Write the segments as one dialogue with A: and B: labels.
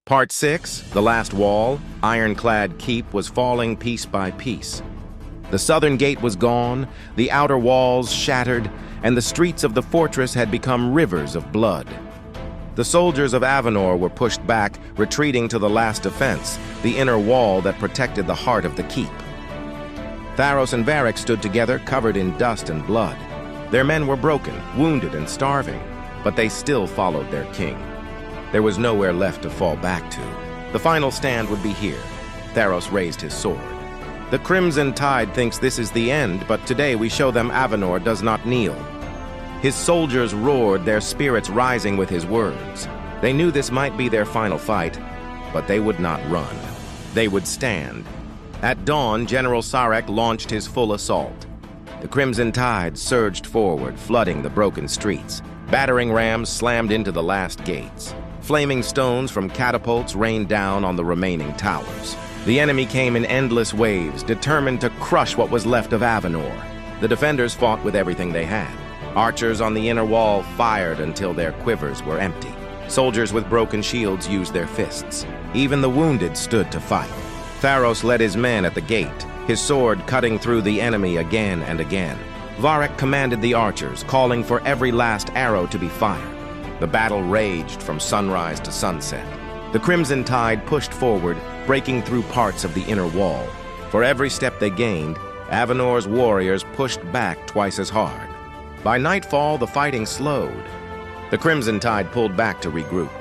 A: Part 6, The Last Wall, ironclad keep was falling piece by piece. The southern gate was gone, the outer walls shattered, and the streets of the fortress had become rivers of blood. The soldiers of Avenor were pushed back, retreating to the last defense, the inner wall that protected the heart of the keep. Tharos and Varric stood together, covered in dust and blood. Their men were broken, wounded, and starving, but they still followed their king. There was nowhere left to fall back to. The final stand would be here. Tharos raised his sword. The Crimson Tide thinks this is the end, but today we show them Avenor does not kneel. His soldiers roared, their spirits rising with his words. They knew this might be their final fight, but they would not run. They would stand. At dawn, General Sarek launched his full assault. The Crimson Tide surged forward, flooding the broken streets. Battering rams slammed into the last gates. Flaming stones from catapults rained down on the remaining towers. The enemy came in endless waves, determined to crush what was left of Avenor. The defenders fought with everything they had. Archers on the inner wall fired until their quivers were empty. Soldiers with broken shields used their fists. Even the wounded stood to fight. Tharos led his men at the gate, his sword cutting through the enemy again and again. Varric commanded the archers, calling for every last arrow to be fired. The battle raged from sunrise to sunset. The Crimson Tide pushed forward, breaking through parts of the inner wall. For every step they gained, Avenor's warriors pushed back twice as hard. By nightfall, the fighting slowed. The Crimson Tide pulled back to regroup.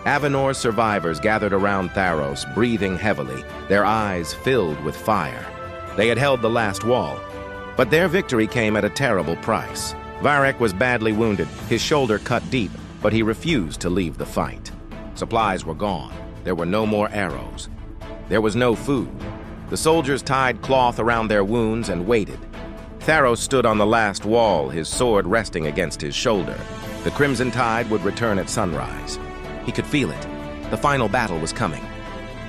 A: Avenor's survivors gathered around Tharos, breathing heavily, their eyes filled with fire. They had held the last wall, but their victory came at a terrible price. Varric was badly wounded, his shoulder cut deep, but he refused to leave the fight. Supplies were gone. There were no more arrows. There was no food. The soldiers tied cloth around their wounds and waited. Tharos stood on the last wall, his sword resting against his shoulder. The Crimson Tide would return at sunrise. He could feel it. The final battle was coming.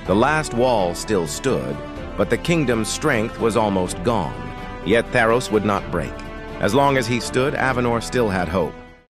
A: The last wall still stood, but the kingdom's strength was almost gone. Yet Tharos would not break. As long as he stood, Avenor still had hope.